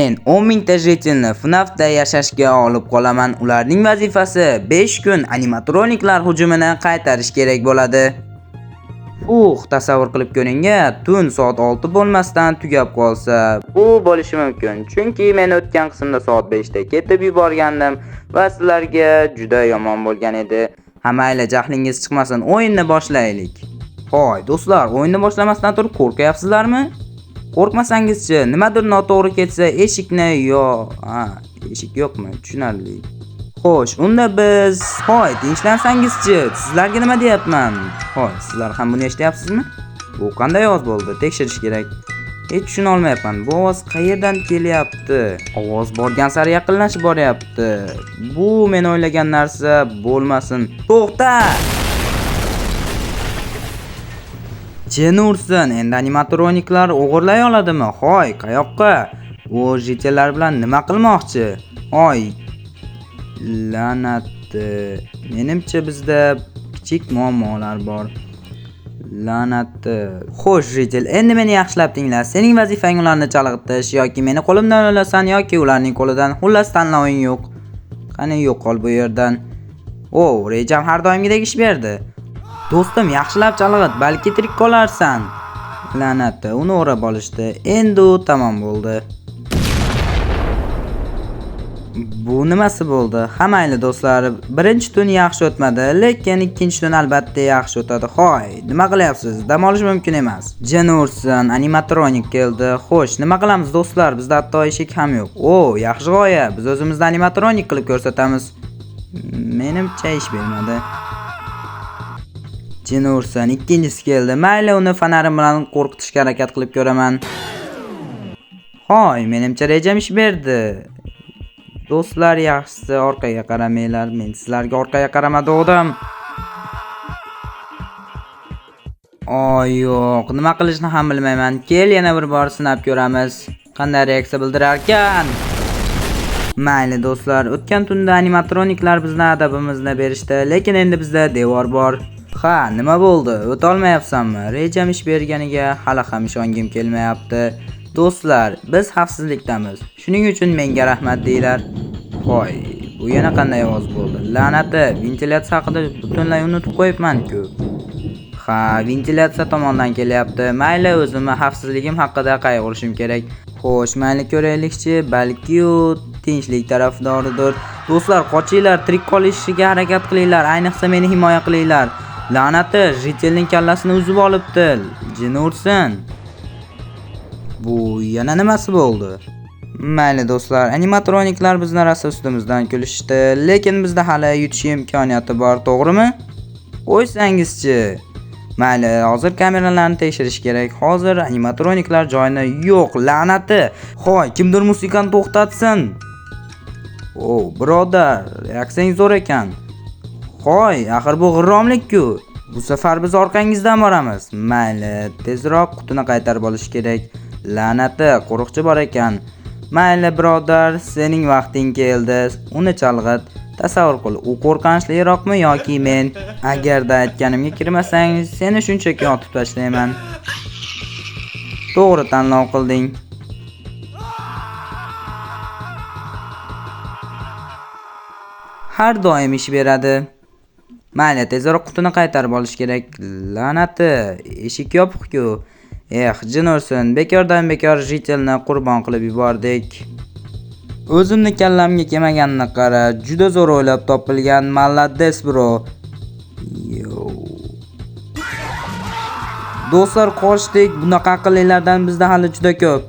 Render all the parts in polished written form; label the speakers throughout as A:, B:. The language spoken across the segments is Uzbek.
A: Men 10 ta jetinni FNAFda yashashga olib qolaman. Ularning vazifasi 5 kun animatroniklar hujumini qaytarish kerak bo'ladi. Tasavvur qilib ko'ringa, tun soat 6 bo'lmasdan tugab qolsa, bu bo'lishi mumkin. Chunki men o'tgan qismda soat 5 da ketib yuborgandim va sizlarga juda yomon bo'lgan edi. Mayli, jahlingiz chiqmasin, o'yinni boshlaylik. Hoy, do'stlar, o'yinni boshlamasdan turib qo'rqyapsizlarmi? Qo'rqmasangizchi, nimadir noto'g'ri ketsa eshikni eshik yo'qmi? Tushunarli. Xo'sh, unda biz, tinchlansangiz-chi, sizlarga nima deyapman? Sizlar ham buni eshityapsizmi? Bu qanday ovoz bo'ldi? Tekshirish kerak. Hech tushuna olmayapman. Bu ovoz qayerdan kelyapti? Ovoz borgan sari yaqinlashib boryapti. Bu men o'ylagan narsa bo'lmasin. To'xta! Jini ursin, endi animatroniklar o'g'irlay oladimi? Qayoqqa? U jitelar bilan nima qilmoqchi? La'nati. Menimcha bizda kichik muammolar bor. La'nati. Xo'sh, Ritel, endi meni yaxshilab tingla. Sening vazifang ularni chalg'itish yoki meni qo'limdan olasan yoki ularning qo'lidan. Xullas tanloving yo'q. Qani yo'qol bu yerdan. Rejam har doimgidek ish berdi. Do'stim, yaxshilab chalg'it, balki tirik qolarsan. La'nati, uni o'rab olishdi. Endi u tamom bo'ldi. Bu nimasi bo'ldi? Mayli do'stlar, birinchi tun yaxshi o'tmadi, lekin ikkinchi tun albatta yaxshi o'tadi. Nima qilyapsiz? Dam olish mumkin emas. Jini ursin, animatronik keldi. Xo'sh, nima qilamiz do'stlar? Bizda hatto eshik ham yo'q. Yaxshi g'oya. Biz o'zimizni animatronik qilib ko'rsatamiz. Menimcha ish bermadi. Jini ursin, ikkinchisi keldi. Mayli, uni fonarim bilan qo'rqitishga harakat qilib ko'raman. Menimcha rejam ish berdi. Do'stlar, yaxshisi orqaga qaramanglar. Men sizlarga orqaga qaramadidim. Yo'q, nima qilishni ham bilmayman. Kel, yana bir bor sinab ko'ramiz. Qanday reaksiya bildirar ekan? Mayli do'stlar, o'tgan tunda animatroniklar bizni adabimizni berishdi, lekin endi bizda devor bor. Nima bo'ldi? O'ta olmayapsanmi? Rejam ish berganiga hali ham ishongim kelmayapti. Do'stlar, biz xavfsizlikdamiz. Shuning uchun menga rahmat deylar. Bu yana qanday ovoz bo'ldi? La'nati, ventilyatsiya haqida butunlay unutib qo'yibman-ku. Ventilyatsiya tomondan kelyapti. Mayli, o'zimni xavfsizligim haqida qayg'urishim kerak. Xo'sh, mayli ko'raylikchi, balki u tinchlik tarafdoridir. Do'stlar, qochinglar, tirik qolishga harakat qilinglar, ayniqsa meni himoya qilinglar. La'nati, Ritelning kallasini uzib olibdi. Jini ursin. Bu yana nimasi bo'ldi? Mayli do'stlar, animatroniklar bizni rosa ustimizdan kulishdi, lekin bizda hali yutish imkoniyati bor, to'g'rimi? Qo'ysangizchi. Mayli, hozir kameralarni tekshirish kerak. Hozir animatroniklar joyini yo'q, la'nati. Kimdir musiqani to'xtatsin. Birodar, reaksiyang zo'r ekan. Axir bu g'irromlik-ku. Bu safar biz orqangizdan boramiz. Mayli, tezroq qutini qaytarib olish kerak. La'nati, qo'riqchi bor ekan. Mayli birodar, sening vaqting keldi. Uni chalg'it. Tasavvur qil, u qo'rqinchliroqmi yoki men? Agarda aytganimga kirmasang, seni shunchaki otib tashlayman. To'g'ri tanlov qilding. Har doim ish beradi. Mayli, tezroq qutini qaytarib olish kerak. La'nati, eshik yopiq-ku. Jini ursin, bekordan bekor Ritelni qurbon qilib yubordik. O'zimni kallamga kelmaganini qara, juda zo'r o'ylab topilgan malades bro. Do'stlar, qochdik, bunaqa aqllilardan bizda hali juda ko'p.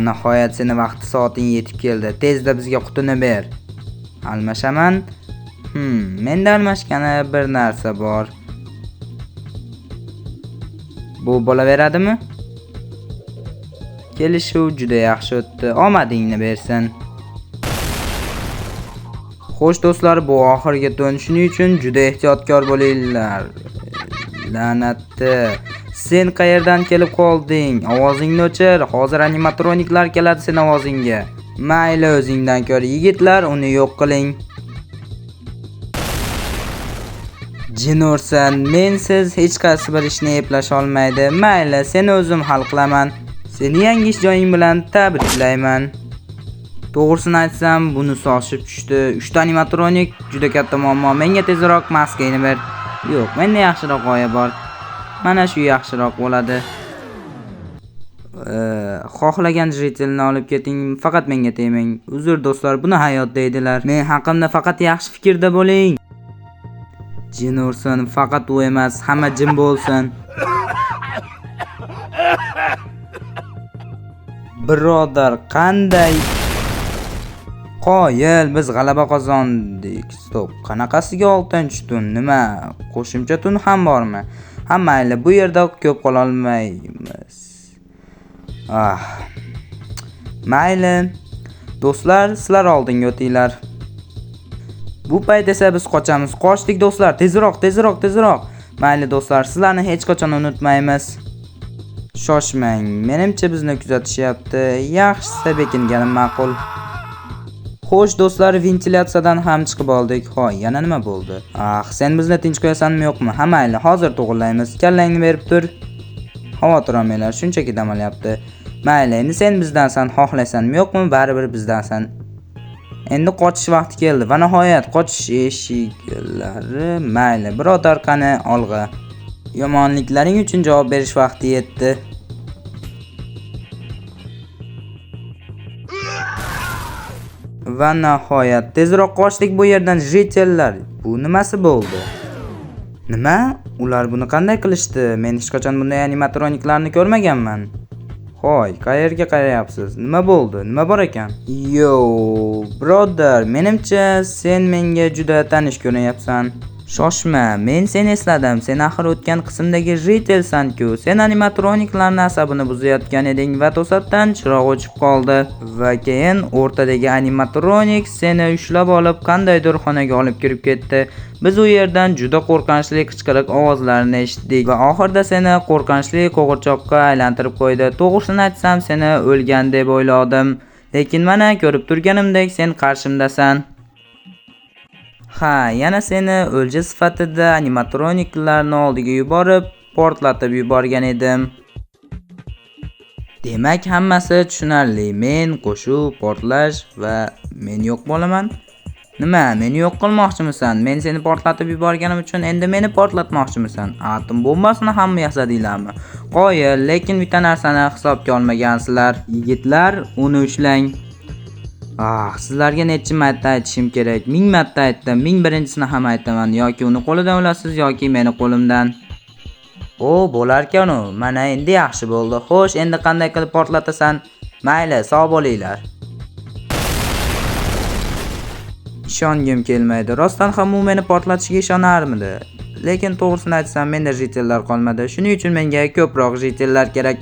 A: Nihoyat seni vaqti soating yetib keldi. Tezda bizga qutini ber. Almashaman. Menda almashgani bir narsa bor. Bu bo'laveradimi? Kelishuv juda yaxshi o'tdi. Omadingni bersin. Xo'sh do'stlar, bu oxirgi tun, shuning uchun juda ehtiyotkor bo'linglar. La'nati, sen qayerdan kelib qolding? Ovozingni o'chir. Hozir animatroniklar keladi sen ovozingga. Mayli, o'zingdan ko'r yigitlar, uni yo'q qiling. Jini ursin, mensiz hech qaysi bir ishni eplasha olmaydi. Mayli, seni o'zim hal qilaman. Seni yangi ish joying bilan tabriklayman. To'g'risini aytsam, bunisi oshib tushdi. 3 ta animatronik juda katta muammo. Menga tezroq maskani ber. Yo'q, menda yaxshiroq g'oya bor. Mana shu yaxshiroq bo'ladi. Xohlagan jitelni olib keting, faqat menga tegmang. Uzr do'stlar, buni hayot deydilar. Men haqimda faqat yaxshi fikrda bo'ling. Jin ursin, faqat u emas, hamma jin bo'lsin. Birodar, qanday qoyil, biz g'alaba qozondik. Stop, qanaqasiga 6-tun? Nima? Qo'shimcha tun ham bormi? Ha mayli, bu yerda ko'p qola olmaymiz. Mayli. Do'stlar, sizlar oldinga o'tinglar. Bu payt esa biz qochamiz. Qochdik do'stlar, tezroq. Mayli do'stlar, sizlarni hech qachon unutmaymiz. Shoshmang, menimcha bizni kuzatishyapti. Yaxshisi bekinganim ma'qul. Xo'sh do'stlar, ventilyatsiyadan ham chiqib oldik. Hoy, yana nima bo'ldi? Sen bizni tinch qo'yasanmi yo'qmi? Ha mayli, hozir to'g'irlaymiz. Kallangni berib tur. Xavotir olmanglar, shunchaki dam olyapti. Mayli, endi sen bizdansan, xohlaysanmi yo'qmi? Baribir bizdansan. Endi qochish vaqti keldi va nihoyat qochish eshiklari. Mayli, birodar, qani olg'a. Yomonliklaring uchun javob berish vaqti yetdi. Va nihoyat tezroq qochdik bu yerdan jitellar. Bu nimasi bo'ldi? Nima? Ular buni qanday qilishdi? Men hech qachon bunday animatroniklarni ko'rmaganman. Hoy, qayerga qarayapsiz? Nima bo'ldi? Nima bor ekan? Yo, brother, menimcha sen menga juda tanish ko'rinyapsan. Shoshma, men seni esladim. Sen axir o'tgan qismdagi jitelsan-ku. Sen animatroniklarning asabini buzayotgan eding va to'satdan chiroq o'chib qoldi. Va keyin o'rtadagi animatronik seni ushlab olib qandaydir xonaga olib kirib ketdi. Biz u yerdan juda qo'rqinchli qichqiriq ovozlarini eshitdik va oxirida seni qo'rqinchli qo'g'irchoqqa aylantirib qo'ydi. To'g'risini aytsam, seni o'lgan deb o'yladim. Lekin mana ko'rib turganimdek sen qarshimdasan. Yana seni o'lja sifatida animatroniklarni oldiga yuborib, portlatib yuborgan edim. Demak, hammasi tushunarli. Men qo'shuv, portlash va men yo'q bo'laman. Nima, meni yo'q qilmoqchimisan? Men seni portlatib yuborganim uchun endi meni portlatmoqchimisan? Atom bombasini hamma yasadinglarmi? Qoyil, lekin bitta narsani hisobga olmagansizlar. Yigitlar, uni ushlang. Sizlarga necha marta aytishim kerak? 1000 marta aytdim. 1001-sini ham aytaman. Yoki uni qo'lidan olasiz yoki meni qo'limdan. Bo'larkan u. Mana endi yaxshi bo'ldi. Xo'sh, endi qanday qilib portlatasan? Mayli, sog' bo'linglar. Ishongim kelmaydi. Rostdan ham u meni portlatishiga ishonarmidi? Lekin to'g'risini aytsam, menda jitellar qolmadi. Shuning uchun menga ko'proq jitellar kerak.